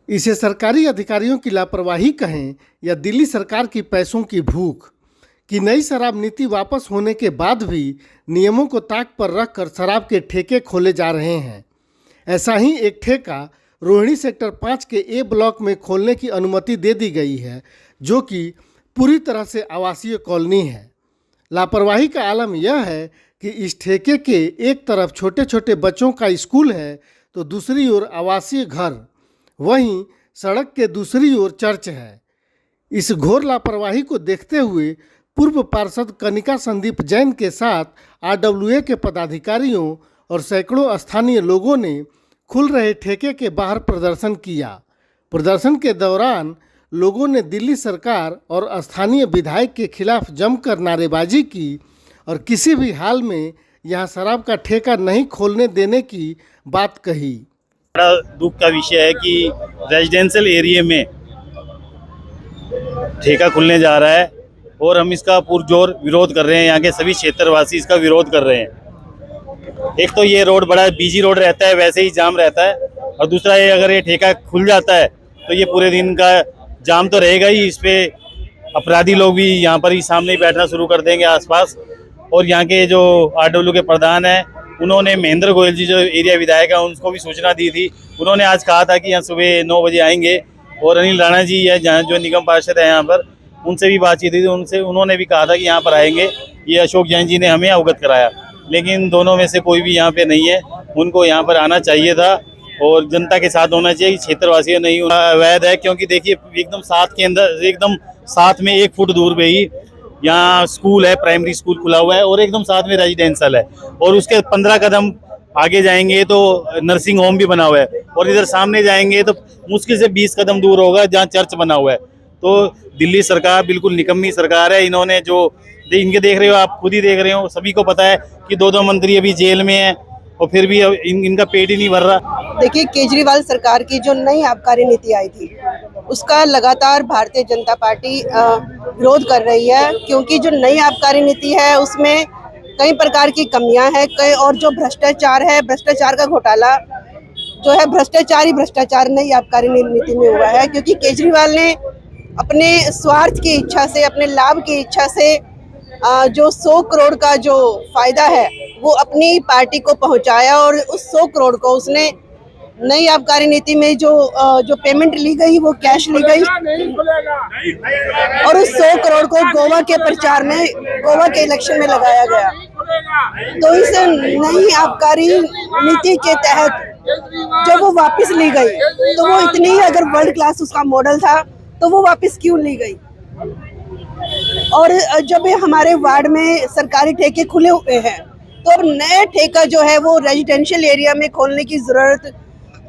इसे सरकारी अधिकारियों की लापरवाही कहें या दिल्ली सरकार की पैसों की भूख कि नई शराब नीति वापस होने के बाद भी नियमों को ताक पर रखकर शराब के ठेके खोले जा रहे हैं। ऐसा ही एक ठेका रोहिणी सेक्टर 5 के ए ब्लॉक में खोलने की अनुमति दे दी गई है, जो कि पूरी तरह से आवासीय कॉलोनी है। लापरवाही का आलम यह है कि इस ठेके के एक तरफ छोटे छोटे बच्चों का स्कूल है तो दूसरी ओर आवासीय घर, वहीं सड़क के दूसरी ओर चर्च है। इस घोर लापरवाही को देखते हुए पूर्व पार्षद कनिका संदीप जैन के साथ आरडब्ल्यूए के पदाधिकारियों और सैकड़ों स्थानीय लोगों ने खुल रहे ठेके के बाहर प्रदर्शन किया। प्रदर्शन के दौरान लोगों ने दिल्ली सरकार और स्थानीय विधायक के खिलाफ जमकर नारेबाजी की और किसी भी हाल में यहां शराब का ठेका नहीं खोलने देने की बात कही। बड़ा दुख का विषय है कि रेजिडेंशियल एरिया में ठेका खुलने जा रहा है और हम इसका पुरजोर विरोध कर रहे हैं। यहाँ के सभी क्षेत्रवासी इसका विरोध कर रहे हैं। एक तो ये रोड बड़ा बिजी रोड रहता है, वैसे ही जाम रहता है, और दूसरा ये अगर ये ठेका खुल जाता है तो ये पूरे दिन का जाम तो रहेगा ही। इस पे अपराधी लोग भी यहाँ पर ही सामने ही बैठना शुरू कर देंगे आसपास। और यहाँ के जो आरडब्ल्यू के प्रधान हैं, उन्होंने महेंद्र गोयल जी जो एरिया विधायक है उनको भी सूचना दी थी। उन्होंने आज कहा था कि यहाँ सुबह 9 बजे आएंगे, और अनिल राणा जी है जहाँ जो निगम पार्षद है यहाँ पर, उनसे भी बातचीत हुई थी। उन्होंने भी कहा था कि यहाँ पर आएंगे। ये अशोक जैन जी ने हमें अवगत कराया, लेकिन दोनों में से कोई भी यहाँ पे नहीं है। उनको यहाँ पर आना चाहिए था और जनता के साथ होना चाहिए, क्षेत्रवासियों नहीं अवैध है। क्योंकि देखिए एकदम साथ के अंदर, एकदम साथ में 1 फुट दूर पे ही यहाँ स्कूल है, प्राइमरी स्कूल खुला हुआ है, और एकदम साथ में रेजिडेंशियल है, और उसके 15 कदम आगे जाएंगे तो नर्सिंग होम भी बना हुआ है, और इधर सामने जाएंगे तो मुश्किल से 20 कदम दूर होगा जहाँ चर्च बना हुआ है। तो दिल्ली सरकार बिल्कुल निकम्मी सरकार है। इन्होंने जो इनके देख रहे हो, आप खुद ही देख रहे हो, सभी को पता है कि 2 मंत्री अभी जेल में हैं और फिर भी इनका पेट ही नहीं भर रहा। देखिए, केजरीवाल सरकार की जो नई आबकारी नीति आई थी उसका लगातार भारतीय जनता पार्टी विरोध कर रही है, क्योंकि जो नई आबकारी नीति है उसमें कई प्रकार की कमियां हैं, कई और जो भ्रष्टाचार है, भ्रष्टाचार का घोटाला जो है, भ्रष्टाचार ही भ्रष्टाचार नई आबकारी नीति में हुआ है। क्योंकि केजरीवाल ने अपने स्वार्थ की इच्छा से, अपने लाभ की इच्छा से जो 100 करोड़ का जो फायदा है वो अपनी पार्टी को पहुंचाया, और उस 100 करोड़ को उसने नई आबकारी नीति में जो पेमेंट ली गई वो कैश ली गई, और उस 100 करोड़ को गोवा के प्रचार में, गोवा के इलेक्शन में लगाया गया। तो इस नई आबकारी नीति के तहत जब वो वापस ली गई तो वो इतनी, अगर वर्ल्ड क्लास उसका मॉडल था तो वो वापस क्यों ली गई। और जब हमारे वार्ड में सरकारी ठेके खुले हुए हैं तो अब नया ठेका जो है वो रेजिडेंशियल एरिया में खोलने की जरूरत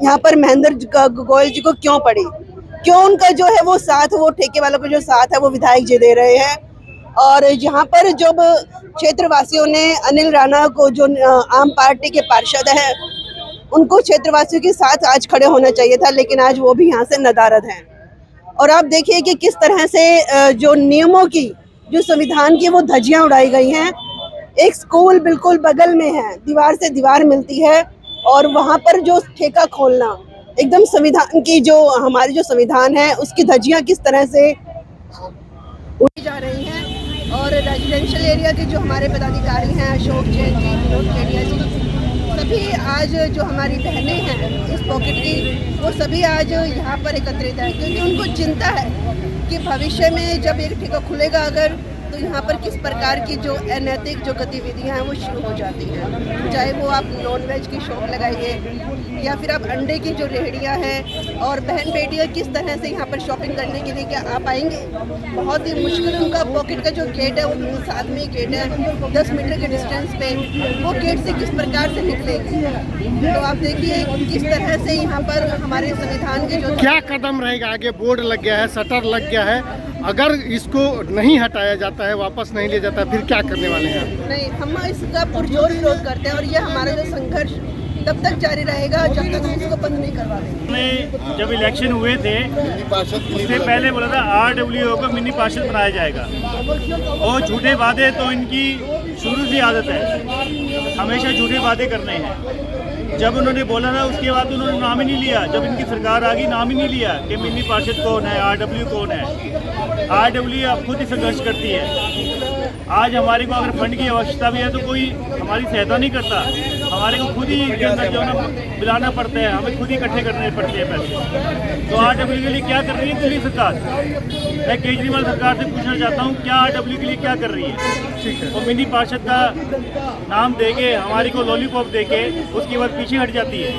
यहाँ पर महेंद्र गोयल जी को क्यों पड़ी, क्यों उनका जो है वो साथ, वो ठेके वालों का जो साथ है वो विधायक जी दे रहे हैं। और यहाँ पर जब क्षेत्रवासियों ने अनिल राणा को, जो आम पार्टी के पार्षद है, उनको क्षेत्रवासियों के साथ आज खड़े होना चाहिए था, लेकिन आज वो भी यहाँ से नदारद हैं। और आप देखिए कि किस तरह से जो नियमों की, जो संविधान की वो धज्जियां उड़ाई गई हैं। एक स्कूल बिल्कुल बगल में है, दीवार से दीवार मिलती है, और वहां पर जो ठेका खोलना एकदम संविधान की, जो हमारी जो संविधान है उसकी धज्जियां किस तरह से उड़ी जा रही हैं। और रेजिडेंशियल एरिया के जो हमारे पदाधिकारी हैं, अशोक जैन जी, विनोद केडिया जी, सभी आज जो हमारी बहनें हैं इस पॉकेट की, वो सभी आज यहाँ पर एकत्रित है, क्योंकि उनको चिंता है कि भविष्य में जब एक ठेका खुलेगा अगर, तो यहाँ पर किस प्रकार की जो अनैतिक जो गतिविधियाँ हैं वो शुरू हो जाती हैं। चाहे वो आप नॉन वेज की शॉप लगाइए या फिर आप अंडे की जो रेहड़ियाँ हैं, और बहन बेटियाँ किस तरह से यहाँ पर शॉपिंग करने के लिए क्या आ पाएंगे, बहुत ही मुश्किल। उनका पॉकेट का जो गेट है वो बिल्कुल साथ में ही गेट है, 10 मीटर के डिस्टेंस पे, वो गेट से किस प्रकार से निकलेगी। तो आप देखिए किस तरह से यहाँ पर हमारे संविधान के जो क्या कदम रहेगा आगे। बोर्ड लग गया है, शटर लग गया है, अगर इसको नहीं हटाया जाता है, वापस नहीं लिया जाता, फिर क्या करने वाले हैं? नहीं, हम इसका पुरजोर विरोध करते हैं, और ये हमारा जो संघर्ष तब तक जारी रहेगा जब तक हम इसको बंद नहीं करवा देंगे। जब इलेक्शन हुए थे उससे पहले बोला था आरडब्ल्यूओ को मिनी पार्षद बनाया जाएगा, और झूठे वादे तो इनकी शुरू से आदत है, हमेशा झूठे वादे करने हैं। जब उन्होंने बोला ना उसके बाद उन्होंने नाम ही नहीं लिया। जब इनकी सरकार आ गई नाम ही नहीं लिया कि मिनी पार्षद कौन है, आरडब्ल्यू कौन है। आरडब्ल्यू अब खुद ही संघर्ष करती है। आज हमारे को अगर फंड की आवश्यकता भी है तो कोई हमारी सहायता नहीं करता। हमारे को खुद ही के अंदर जो है ना मिलाना पड़ता है, हमें खुद ही इकट्ठे करने पड़ते हैं पैसे। तो आरडब्ल्यू के लिए क्या कर रही है दिल्ली सरकार? मैं केजरीवाल सरकार से पूछना चाहता हूँ क्या आरडब्ल्यू के लिए क्या कर रही है? वो मिनी पार्षद का नाम देके हमारी को लॉलीपॉप देके उसके बाद पीछे हट जाती है।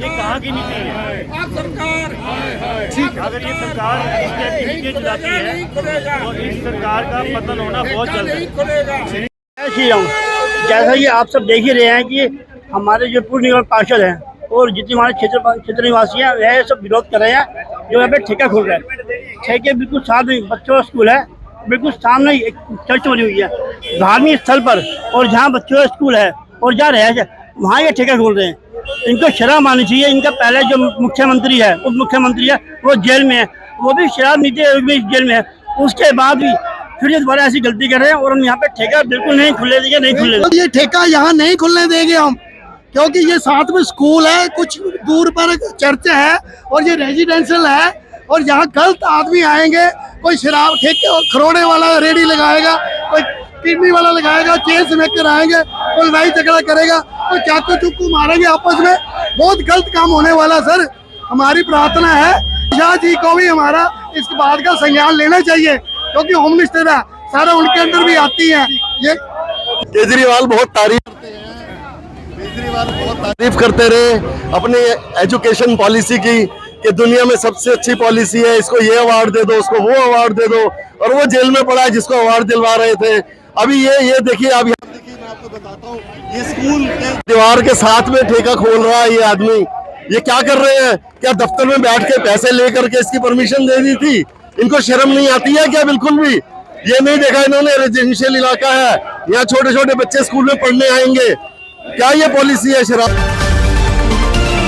ये कहाँ की नीति है? अगर ये सरकार इसके नीचे चलाती है तो इस सरकार का पतन होना बहुत जल्द है। श्री राम, जैसा कि आप सब देख ही रहे हैं कि हमारे जो पूर्व निगम पार्षद हैं और जितने हमारे क्षेत्र निवासी हैं वह सब विरोध कर रहे हैं जो यहाँ पे ठेका खुल रहा है। ठेके बिल्कुल साथ में बच्चों का स्कूल है, बिल्कुल सामने एक चर्च बनी हुई है धार्मिक स्थल पर, और जहाँ बच्चों का स्कूल है और जहाँ रह है वहाँ ये ठेका खोल रहे हैं। इनको शर्म आनी चाहिए। इनका पहले जो मुख्यमंत्री है, उप मुख्यमंत्री है, वो जेल में है, वो भी शराब नीति आयोग में जेल में है। उसके बाद भी फिर ये दोबारा ऐसी गलती कर रहे हैं और हम यहाँ पे ठेका बिल्कुल नहीं खुलने देंगे, नहीं खुलने देंगे। ये ठेका यहाँ नहीं खुलने देंगे हम, क्योंकि ये साथ में स्कूल है, कुछ दूर पर चर्च है और ये रेजिडेंशियल है। और यहाँ गलत आदमी आएंगे, कोई शराब ठेके और खरोड़े वाला रेडी लगाएगा, कोई किडनी वाला लगाएगा, चेन स्मैकर आएंगे, कोई लड़ाई झगड़ा करेगा, कोई चाकू चुक्कू मारेंगे आपस में। बहुत गलत काम होने वाला सर। हमारी प्रार्थना है शाह जी को भी हमारा इस बात का संज्ञान लेना चाहिए, क्योंकि होम मिनिस्टर है, सारा उनके अंदर भी आती है। ये केजरीवाल बहुत तारीफ करते रहे अपने एजुकेशन पॉलिसी की कि दुनिया में सबसे अच्छी पॉलिसी है, इसको ये अवार्ड दे दो, उसको वो अवार्ड दे दो, और वो जेल में पड़ा है जिसको अवार्ड दिलवा रहे थे। अभी ये देखिए, अब देखिए मैं आपको बताता हूँ, ये स्कूल के दीवार के साथ में ठेका खोल रहा है ये आदमी। ये क्या कर रहे हैं? क्या दफ्तर में बैठ के पैसे लेकर के इसकी परमिशन दे दी थी? इनको शर्म नहीं आती है क्या? बिल्कुल भी ये नहीं देखा इन्होंने रेजिडेंशियल इलाका है, यहाँ छोटे छोटे बच्चे स्कूल में पढ़ने आएंगे। क्या ये पॉलिसी है शराब?